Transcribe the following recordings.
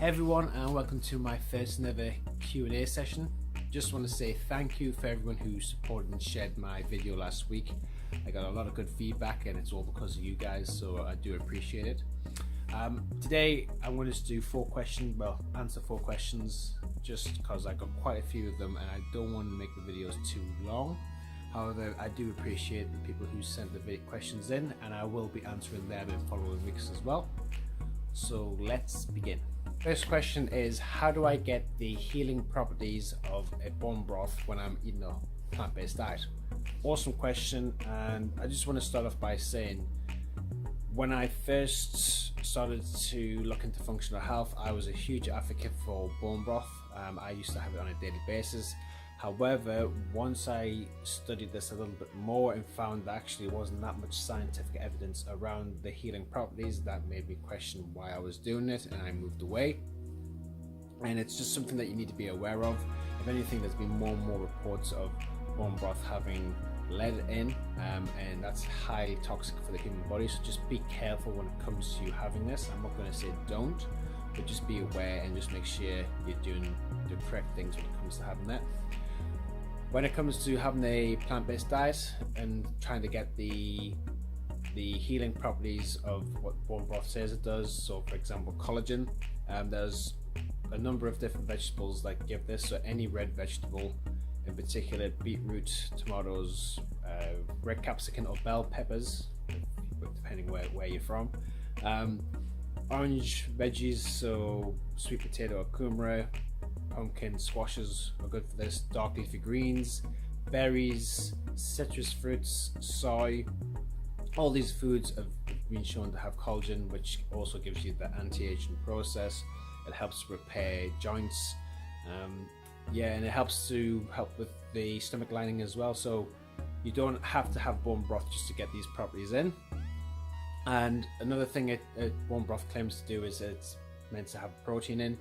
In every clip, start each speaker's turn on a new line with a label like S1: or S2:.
S1: Hey everyone, and welcome to my first and ever Q&A session. Just want to say thank you for everyone who supported and shared my video last week. I got a lot of good feedback and it's all because of you guys, so I do appreciate it. Today I'm going to do answer four questions, just because I got quite a few of them and I don't want to make the videos too long. However, I do appreciate the people who sent the questions in, and I will be answering them in following weeks as well. So let's begin. First question is, how do I get the healing properties of a bone broth when I'm eating a plant-based diet? Awesome question, and I just want to start off by saying, when I first started to look into functional health, I was a huge advocate for bone broth. I used to have it on a daily basis. However, once I studied this a little bit more and found that actually wasn't that much scientific evidence around the healing properties, that made me question why I was doing it, and I moved away. And it's just something that you need to be aware of. If anything, there's been more and more reports of bone broth having lead in, and that's highly toxic for the human body, so just be careful when it comes to having this. I'm not going to say don't, but just be aware and just make sure you're doing the correct things when it comes to having that. When it comes to having a plant-based diet and trying to get the healing properties of what bone broth says it does, so for example collagen, there's a number of different vegetables that give this. So any red vegetable, in particular beetroot, tomatoes, red capsicum or bell peppers, depending where you're from, orange veggies, so sweet potato or kumara, pumpkin, squashes are good for this, dark leafy greens, berries, citrus fruits, soy. All these foods have been shown to have collagen, which also gives you the anti-aging process. It helps repair joints, and it helps with the stomach lining as well. So you don't have to have bone broth just to get these properties in. And another thing bone broth claims to do is it's meant to have protein in.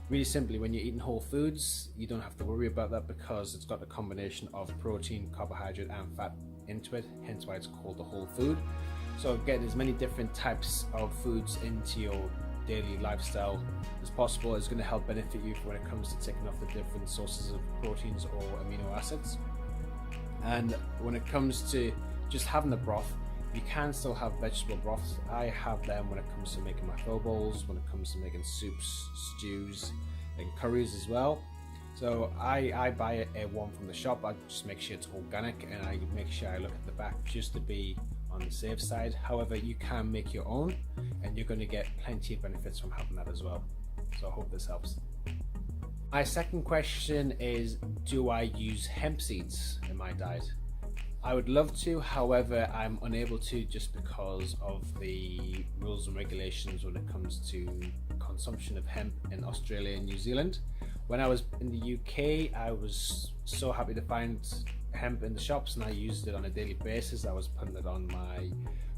S1: Really simply, when you're eating whole foods, you don't have to worry about that because it's got a combination of protein, carbohydrate and fat into it, hence why it's called the whole food. So get as many different types of foods into your daily lifestyle as possible. Is going to help benefit you when it comes to taking off the different sources of proteins or amino acids. And when it comes to just having the broth, you can still have vegetable broths. I have them when it comes to making my pho bowls, when it comes to making soups, stews and curries as well. So I buy one from the shop. I just make sure it's organic, and I make sure I look at the back just to be on the safe side. However, you can make your own and you're going to get plenty of benefits from having that as well. So I hope this helps. My second question is, do I use hemp seeds in my diet? I would love to, however I'm unable to just because of the rules and regulations when it comes to consumption of hemp in Australia and New Zealand. When I was in the UK, I was so happy to find hemp in the shops and I used it on a daily basis. I was putting it on my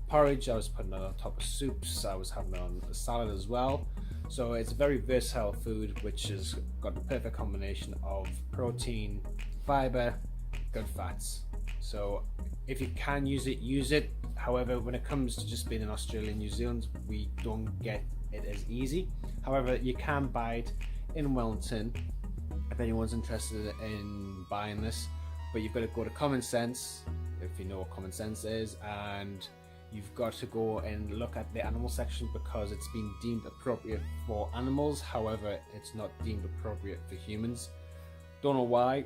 S1: porridge, I was putting it on top of soups, I was having it on a salad as well. So it's a very versatile food which has got the perfect combination of protein, fiber, good fats. So if you can use it, use it. However, when it comes to just being in Australia and New Zealand, we don't get it as easy. However, you can buy it in Wellington if anyone's interested in buying this, but you've got to go to Common Sense, if you know what Common Sense is, and you've got to go and look at the animal section because it's been deemed appropriate for animals. However, it's not deemed appropriate for humans. Don't know why,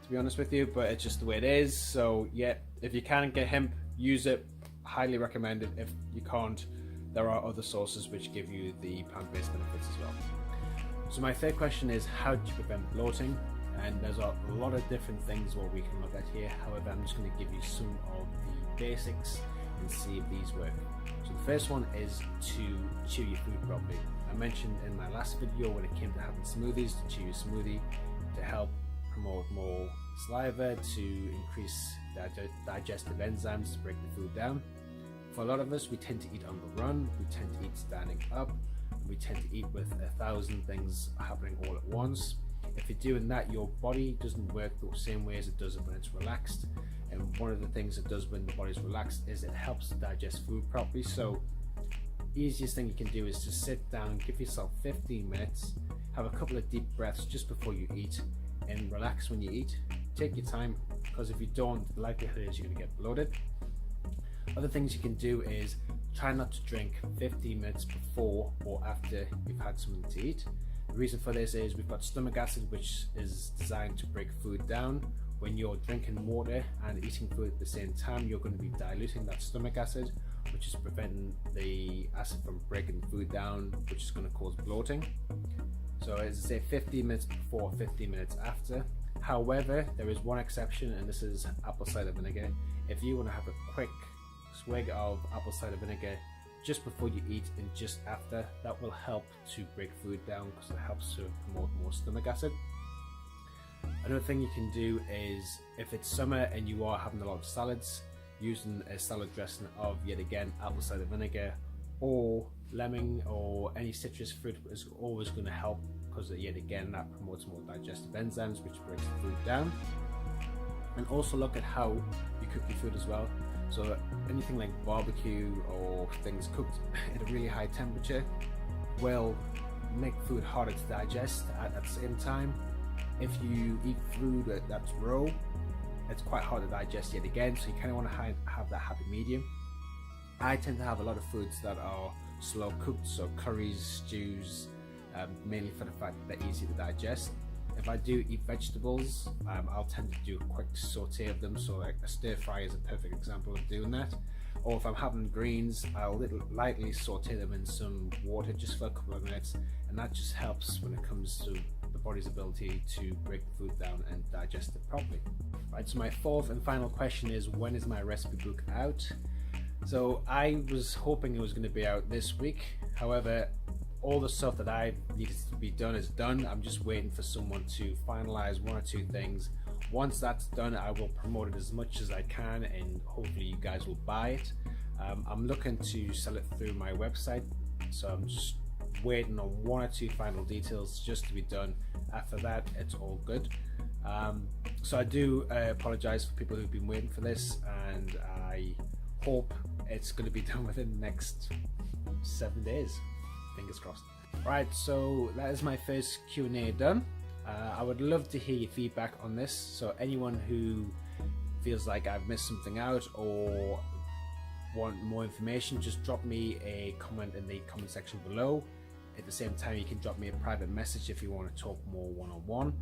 S1: to be honest with you, but it's just the way it is. So yeah, if you can get hemp, use it. Highly recommend it. If you can't, there are other sources which give you the plant-based benefits as well. So my third question is, how do you prevent bloating? And there's a lot of different things what we can look at here. However, I'm just going to give you some of the basics and see if these work. So the first one is to chew your food properly. I mentioned in my last video when it came to having smoothies, to chew your smoothie to help promote more saliva, to increase digestive enzymes to break the food down. For a lot of us, we tend to eat on the run, we tend to eat standing up, and we tend to eat with 1,000 things happening all at once. If you're doing that, your body doesn't work the same way as it does when it's relaxed. And one of the things it does when the body's relaxed is it helps to digest food properly. So easiest thing you can do is to sit down, give yourself 15 minutes, have a couple of deep breaths just before you eat, and relax when you eat. Take your time, because if you don't, the likelihood is you're going to get bloated. Other things you can do is try not to drink 15 minutes before or after you've had something to eat. The reason for this is we've got stomach acid, which is designed to break food down. When you're drinking water and eating food at the same time, you're going to be diluting that stomach acid, which is preventing the acid from breaking food down, which is going to cause bloating. So as I say, 15 minutes before, 15 minutes after. However, there is one exception, and this is apple cider vinegar. If you want to have a quick swig of apple cider vinegar just before you eat and just after, that will help to break food down because it helps to promote more stomach acid. Another thing you can do is, if it's summer and you are having a lot of salads, using a salad dressing of, yet again, apple cider vinegar or lemon or any citrus fruit is always going to help, because yet again that promotes more digestive enzymes, which breaks the food down. And also look at how you cook your food as well. So anything like barbecue or things cooked at a really high temperature will make food harder to digest. At the same time, if you eat food that's raw, it's quite hard to digest yet again, so you kind of want to have that happy medium. I tend to have a lot of foods that are slow cooked, so curries, stews, mainly for the fact that they're easy to digest. If I do eat vegetables, I'll tend to do a quick saute of them, so like a stir fry is a perfect example of doing that. Or if I'm having greens, I'll lightly saute them in some water just for a couple of minutes, and that just helps when it comes to the body's ability to break the food down and digest it properly. Right, so my fourth and final question is, when is my recipe book out? So I was hoping it was going to be out this week. However, all the stuff that I needed to be done is done. I'm just waiting for someone to finalize one or two things. Once that's done, I will promote it as much as I can, and hopefully you guys will buy it. I'm looking to sell it through my website, so I'm just waiting on one or two final details just to be done. After that, it's all good. So I do apologize for people who've been waiting for this, and I hope it's going to be done within the next 7 days. Fingers crossed. Right, so that is my first Q&A done. I would love to hear your feedback on this, so anyone who feels like I've missed something out or want more information, just drop me a comment in the comment section below. At the same time, you can drop me a private message if you want to talk more one-on-one.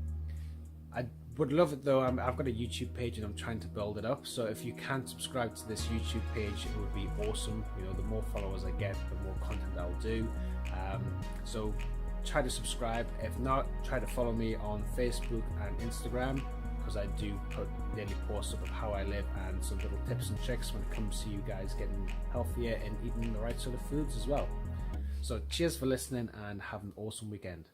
S1: I would love it though. I've got a YouTube page and I'm trying to build it up, so if you can subscribe to this YouTube page, it would be awesome. You know, the more followers I get, the more content I'll do. So try to subscribe. If not, try to follow me on Facebook and Instagram, because I do put daily posts up of how I live and some little tips and tricks when it comes to you guys getting healthier and eating the right sort of foods as well. So cheers for listening and have an awesome weekend.